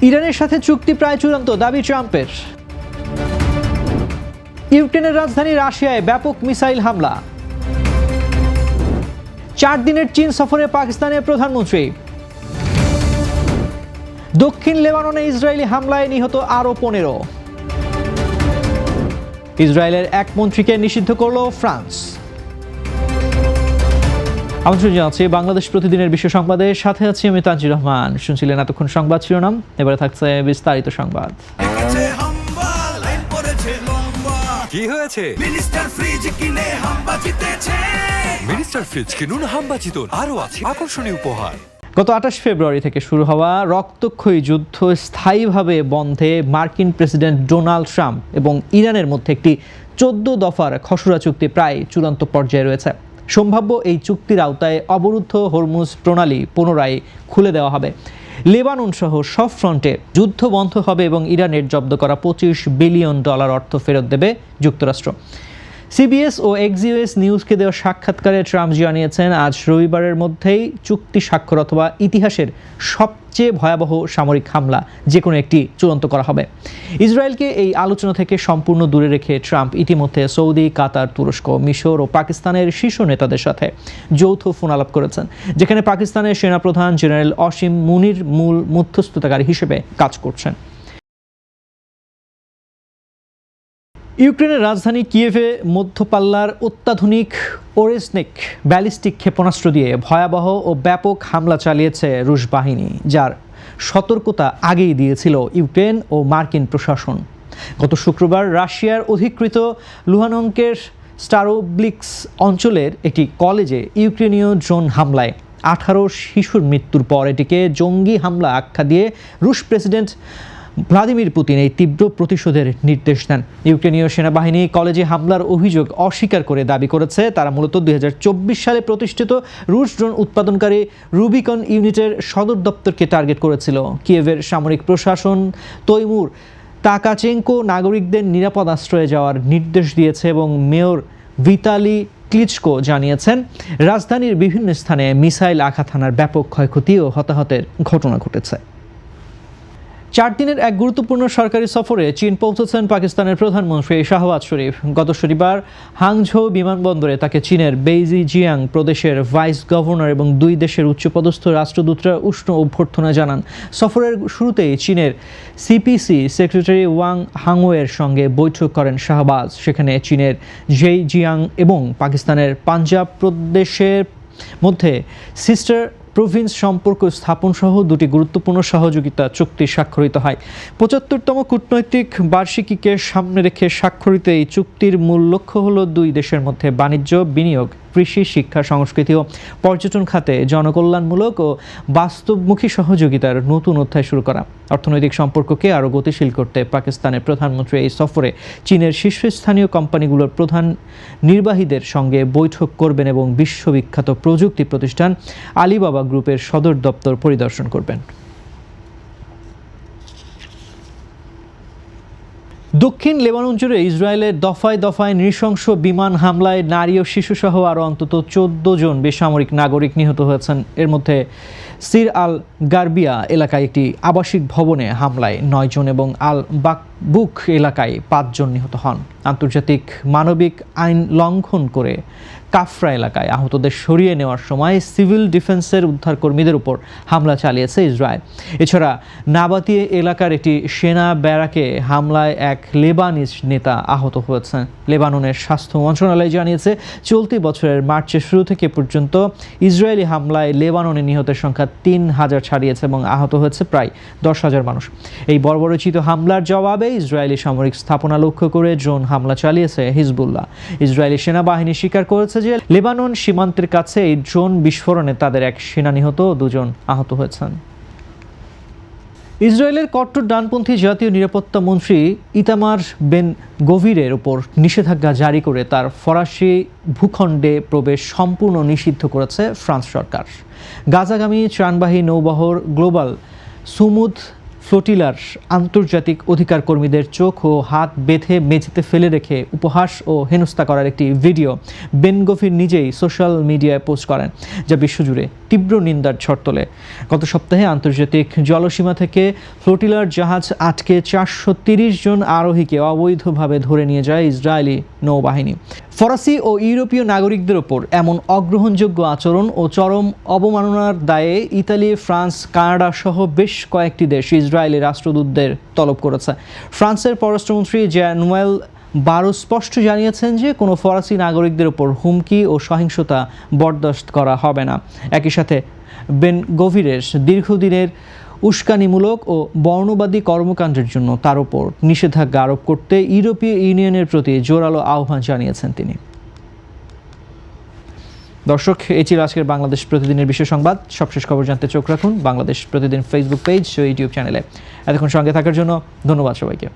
ইরানের সাথে চুক্তি প্রায় চূড়ান্ত, দাবি ট্রাম্পের। ইউক্রেনের রাজধানী রাশিয়ায় ব্যাপক মিসাইল হামলা। 4 দিনের চীন সফরে পাকিস্তানের প্রধানমন্ত্রী। দক্ষিণ লেবাননে ইসরায়েলি হামলায় নিহত আরও 15। ইসরায়েলের এক মন্ত্রীকে নিষিদ্ধ করল ফ্রান্স। আমন্ত্রণ জানাচ্ছি বাংলাদেশ প্রতিদিনের বিশ্ব সংবাদের সাথে আছি আমি তানজির রহমান। শুনছিলেন এতক্ষণ সংবাদ শিরোনাম, এবারে থাকছে বিস্তারিত সংবাদ। কি হয়েছে? মিনিস্টার ফ্রিজ কিনে হাম্বা জিতেছে। মিনিস্টার ফ্রিজ কিনুন, হাম্বা জিতুন, আরো আছে আকর্ষণীয় উপহার। গত 28 ফেব্রুয়ারি থেকে শুরু হওয়া রক্তক্ষয়ী যুদ্ধ স্থায়ীভাবে বন্ধে মার্কিন প্রেসিডেন্ট ডোনাল্ড ট্রাম্প এবং ইরানের মধ্যে একটি 14 দফার খসড়া চুক্তি প্রায় চূড়ান্ত পর্যায়ে রয়েছে। সম্ভাব্য এই চুক্তির আওতায় অবরুদ্ধ হরমুজ প্রণালী পুনরায় খুলে দেওয়া হবে, লেবানন সহ সব ফ্রন্টে যুদ্ধ বন্ধ হবে এবং ইরানের জব্দ করা $25 বিলিয়ন অর্থ ফেরত দেবে যুক্তরাষ্ট্র। সিবিএস ও এক্সিওএস নিউজকে দেওয়া সাক্ষাৎকারে ট্রাম্প জানিয়েছেন, আজ রবিবারের মধ্যেই চুক্তি স্বাক্ষর অথবা ইতিহাসের সবচেয়ে ভয়াবহ সামরিক হামলা যে কোনো একটি চূড়ান্ত করা হবে। ইসরায়েলকে এই আলোচনা থেকে সম্পূর্ণ দূরে রেখে ট্রাম্প ইতিমধ্যে সৌদি, কাতার, তুরস্ক, মিশর ও পাকিস্তানের শীর্ষ নেতাদের সাথে যৌথ ফোন আলাপ করেছেন, যেখানে পাকিস্তানের সেনাপ্রধান জেনারেল অসীম মুনির মূল মধ্যস্থতাকারী হিসেবে কাজ করছেন। ইউক্রেনের রাজধানী কিয়েভে মধ্যপাল্লার অত্যাধুনিক ওরেসনিক ব্যালিস্টিক ক্ষেপণাস্ত্র দিয়ে ভয়াবহ ও ব্যাপক হামলা চালিয়েছে রুশ বাহিনী, যার সতর্কতা আগেই দিয়েছিল ইউক্রেন ও মার্কিন প্রশাসন। গত শুক্রবার রাশিয়ার অধিকৃত লুহানস্কের স্টারোব্লিক্স অঞ্চলের একটি কলেজে ইউক্রেনীয় ড্রোন হামলায় 18 শিশুর মৃত্যুর পর এটিকে জঙ্গি হামলা আখ্যা দিয়ে রুশ প্রেসিডেন্ট ভ্লাদিমির পুতিন এই তীব্র প্রতিশোধের নির্দেশ দেন। ইউক্রেনীয় সেনাবাহিনী কলেজে হামলার অভিযোগ অস্বীকার করে দাবি করেছে, তারা মূলত 2024 সালে প্রতিষ্ঠিত রুশ ড্রোন উৎপাদনকারী রুবিকন ইউনিটের সদর দপ্তরকে টার্গেট করেছিল। কিয়েভের সামরিক প্রশাসন তৈমুর তাকাচেঙ্কো নাগরিকদের নিরাপদ আশ্রয়ে যাওয়ার নির্দেশ দিয়েছে এবং মেয়র ভিতালি ক্লিচকো জানিয়েছেন, রাজধানীর বিভিন্ন স্থানে মিসাইল আঘাত হানার ব্যাপক ক্ষয়ক্ষতি ও হতাহতের ঘটনা ঘটেছে। 4 দিনের এক গুরুত্বপূর্ণ সরকারি সফরে চীন পৌঁছেছেন পাকিস্তানের প্রধানমন্ত্রী শাহবাজ শরীফ। গত শনিবার হাংঝৌ বিমানবন্দরে তাকে চীনের বেইজিজিয়াং প্রদেশের ভাইস গভর্নর এবং 2 দেশের উচ্চপদস্থ রাষ্ট্রদূতরা উষ্ণ অভ্যর্থনা জানান। সফরের শুরুতেই চীনের সিপিসি সেক্রেটারি ওয়াং হাংওয়ের সঙ্গে বৈঠক করেন শাহবাজ। সেখানে চীনের জেইজিয়াং এবং পাকিস্তানের পাঞ্জাব প্রদেশের মধ্যে সিস্টার প্রভিন্স সম্পর্ক স্থাপন সহ 2টি গুরুত্বপূর্ণ সহযোগিতা চুক্তি স্বাক্ষরিত হয়। 75তম কূটনৈতিক বার্ষিকীকে সামনে রেখে স্বাক্ষরিত এই চুক্তির মূল লক্ষ্য হল 2 দেশের মধ্যে বাণিজ্য, বিনিয়োগ, কৃষি, শিক্ষা, সংস্কৃতি ও পর্যটন খাতে জনকল্যাণমূলক ও বাস্তবমুখী সহযোগিতার নতুন অধ্যায় শুরু করা। অর্থনৈতিক সম্পর্ককে আরও গতিশীল করতে পাকিস্তানের প্রধানমন্ত্রী এই সফরে চীনের শীর্ষস্থানীয় কোম্পানিগুলোর প্রধান নির্বাহীদের সঙ্গে বৈঠক করবেন এবং বিশ্ববিখ্যাত প্রযুক্তি প্রতিষ্ঠান আলিবাবা গ্রুপের সদর দপ্তর পরিদর্শন করবেন। দক্ষিণ লেবানন জুড়ে ইসরায়েলের দফায় দফায় নৃশংস বিমান হামলায় নারী ও শিশুসহ আরও অন্তত 14 জন বেসামরিক নাগরিক নিহত হয়েছেন। এর মধ্যে সির আল গার্বিয়া এলাকায় একটি আবাসিক ভবনে হামলায় 9 জন এবং আল বাকবুক এলাকায় 5 জন নিহত হন। আন্তর্জাতিক মানবিক আইন লঙ্ঘন করে কাফরা এলাকায় আহতদের সরিয়ে নেওয়ার সময় সিভিল ডিফেন্সের উদ্ধারকর্মীদের উপর হামলা চালিয়েছে ইসরায়েল। এছাড়া নাবাতি এলাকার একটি সেনা ব্যারাকে হামলায় এক লেবানিজ নেতা আহত হয়েছেন। লেবাননের স্বাস্থ্য মন্ত্রণালয় জানিয়েছে, চলতি বছরের মার্চের শুরু থেকে পর্যন্ত ইসরায়েলি হামলায় লেবাননে নিহতের সংখ্যা 3000 ছাড়িয়েছে এবং আহত হয়েছে প্রায় 10,000 মানুষ। এই বর্বরোচিত হামলার জবাবে ইসরায়েলি সামরিক স্থাপনা লক্ষ্য করে ড্রোন হামলা চালিয়েছে হিজবুল্লাহ। ইসরায়েলি সেনাবাহিনী স্বীকার করেছে যে লেবানন সীমান্তের কাছে এই ড্রোন বিস্ফোরণে তাদের এক সেনা নিহত ও 2 জন আহত হয়েছেন। ইসরায়েলের কট্টর ডানপন্থী জাতীয় নিরাপত্তা মন্ত্রী ইতামার বেন গভিরের উপর নিষেধাজ্ঞা জারি করে তার ফরাসি ভূখণ্ডে প্রবেশ সম্পূর্ণ নিষিদ্ধ করেছে ফ্রান্স সরকার। গাজাগামী ত্রাণবাহী নৌবহর গ্লোবাল সুমুদ ফ্লোটিলার আন্তর্জাতিক অধিকার কর্মীদের চোখ ও হাত বেঁধে মেঝেতে ফেলে রেখে উপহাস ও হেনস্থা করার একটি ভিডিও বেন গভির নিজেই সোশ্যাল মিডিয়ায় পোস্ট করেন, যা বিশ্বজুড়ে তীব্র নিন্দার ঝড় তোলে। গত সপ্তাহে আন্তর্জাতিক জলসীমা থেকে ফ্লোটিলার জাহাজ আটকে 430 জন আরোহীকে অবৈধভাবে ধরে নিয়ে যায় ইসরায়েলি নৌবাহিনী। ফরাসি ও ইউরোপীয় নাগরিকদের ওপর এমন অগ্রহণযোগ্য আচরণ ও চরম অবমাননার দায়ে ইতালি, ফ্রান্স, কানাডা সহ বেশ কয়েকটি দেশ ইসরায়েলি রাষ্ট্রদূতদের তলব করেছে। ফ্রান্সের পররাষ্ট্রমন্ত্রী জ্যানুয়েল বারো স্পষ্ট জানিয়েছেন যে কোনো ফরাসি নাগরিকদের ওপর হুমকি ও সহিংসতা বরদাস্ত করা হবে না। একই সাথে বেন গভিরের দীর্ঘদিনের উস্কানিমূলক ও বর্ণবাদী কর্মকাণ্ডের জন্য তার উপর নিষেধাজ্ঞা আরোপ করতে ইউরোপীয় ইউনিয়নের প্রতি জোরালো আহ্বান জানিয়েছেন তিনি। দর্শক, এই ছিল আজকের বাংলাদেশ প্রতিদিনের বিশেষ সংবাদ। সবশেষ খবর জানতে চোখ রাখুন বাংলাদেশ প্রতিদিন ফেসবুক পেজ ও ইউটিউব চ্যানেলে। এতক্ষণ সঙ্গে থাকার জন্য ধন্যবাদ সবাইকে।